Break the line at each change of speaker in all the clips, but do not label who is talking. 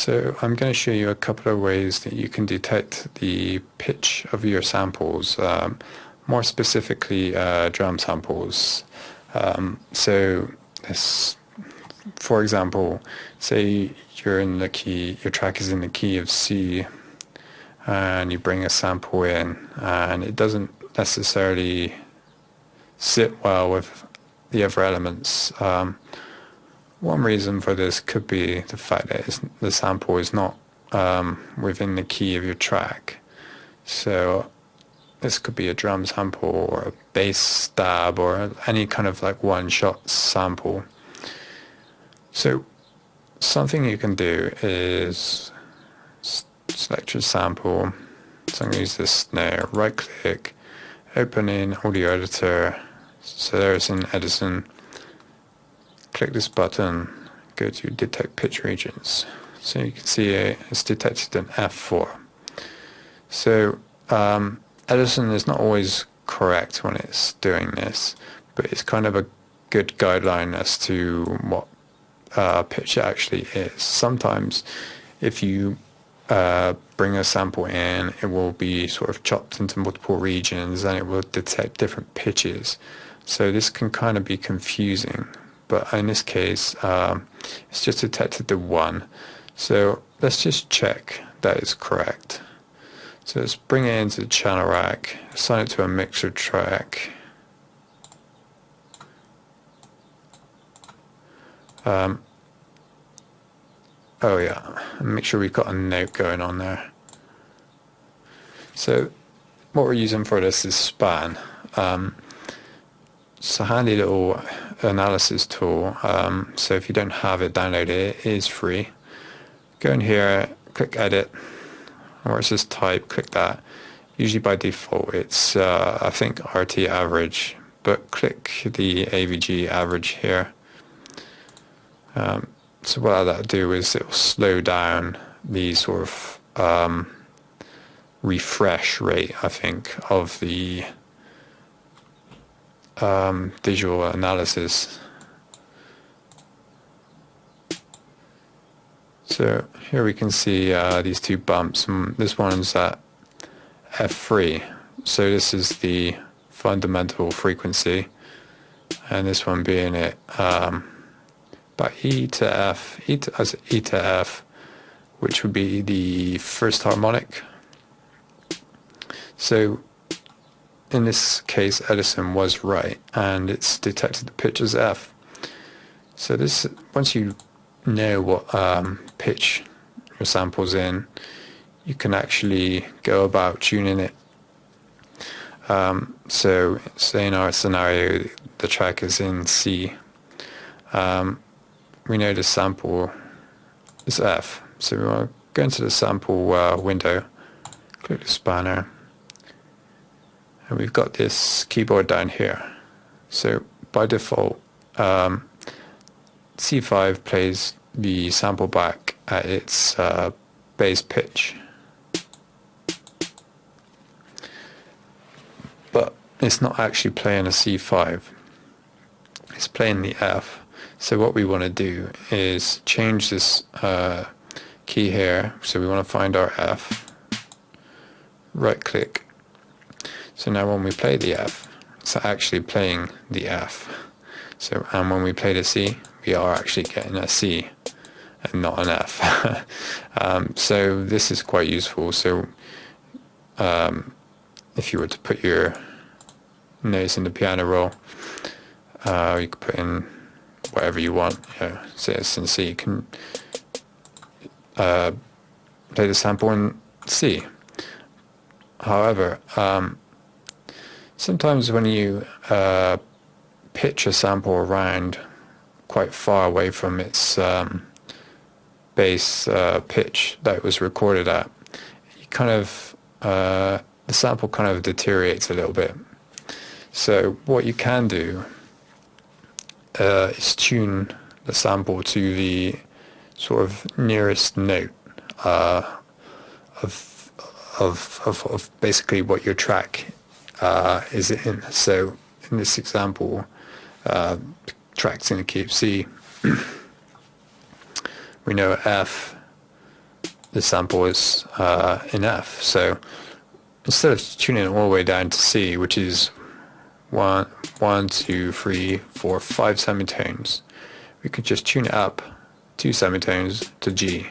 So I'm going to show you a couple of ways that you can detect the pitch of your samples, more specifically drum samples. So this, for example, say you're in the key, your track is in the key of C, and you bring a sample in, and it doesn't necessarily sit well with the other elements. One reason for this could be the fact that the sample is not within the key of your track. So this could be a drum sample or a bass stab or any kind of like one-shot sample. So something you can do is select your sample. So I'm going to use this snare, right click, open in audio editor. So there's in Edison. Click this button, go to detect pitch regions. So you can see it's detected an F4. So Edison is not always correct when it's doing this, but it's kind of a good guideline as to what pitch it actually is. Sometimes if you bring a sample in, it will be sort of chopped into multiple regions and it will detect different pitches. So this can kind of be confusing. But in this case, it's just detected the one. So let's just check that is correct. So let's bring it into the channel rack, assign it to a mixer track. Oh yeah, and make sure we've got a note going on there. So what we're using for this is Span. It's a handy little analysis tool. So if you don't have it, download it. It is free. Go in here, click edit, or it says type, click that. Usually by default it's I think RT average, but click the AVG average here. So what that'll do is it will slow down the sort of refresh rate, I think, of the visual analysis. So here we can see these two bumps. This one's at F3, so this is the fundamental frequency, and this one being it by E to F, E to F, which would be the first harmonic. So in this case, Edison was right, and it's detected the pitch as F. So this, once you know what pitch your sample's in, you can actually go about tuning it. So say in our scenario, the track is in C. We know the sample is F. So we want to go into the sample window, click the spanner, and we've got this keyboard down here. So by default, C5 plays the sample back at its bass pitch. But it's not actually playing a C5. It's playing the F. So what we want to do is change this key here. So we want to find our F. Right click. So now when we play the F, it's actually playing the F. So, and when we play the C, we are actually getting a C and not an F. So this is quite useful. So if you were to put your notes in the piano roll, you could put in whatever you want. You know, say it's in C, you can play the sample in C. However, sometimes when you pitch a sample around quite far away from its bass pitch that it was recorded at, you kind of the sample kind of deteriorates a little bit. So what you can do is tune the sample to the sort of nearest note of basically what your track is in. So in this example, track's in a key of C. We know F, the sample is in F. So instead of tuning it all the way down to C, which is 1, 2, 3, 4, 5 semitones, we could just tune it up 2 semitones to G,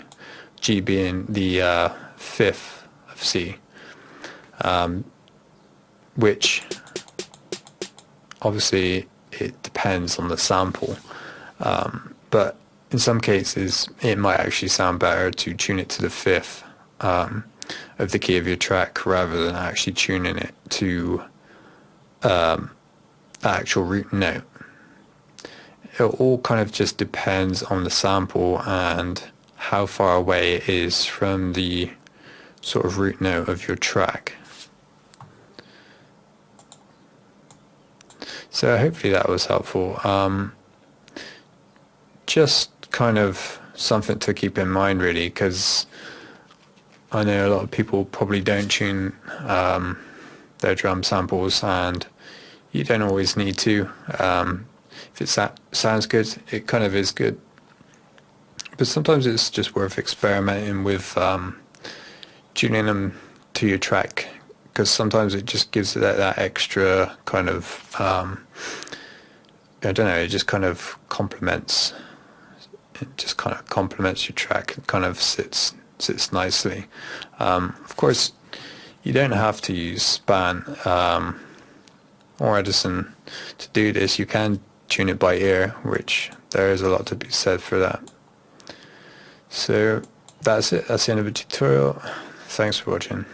G being the fifth of C, which obviously it depends on the sample, but in some cases it might actually sound better to tune it to the fifth of the key of your track rather than actually tuning it to the actual root note. It all kind of just depends on the sample and how far away it is from the sort of root note of your track. So hopefully that was helpful. Just kind of something to keep in mind really, because I know a lot of people probably don't tune their drum samples, and you don't always need to. If it sounds good, it kind of is good. But sometimes it's just worth experimenting with tuning them to your track, because sometimes it just gives it that extra kind of, I don't know, it just kind of complements. It just kind of complements your track. It kind of sits nicely. Of course, you don't have to use Span or Edison to do this. You can tune it by ear, which there is a lot to be said for that. So that's it. That's the end of the tutorial. Thanks for watching.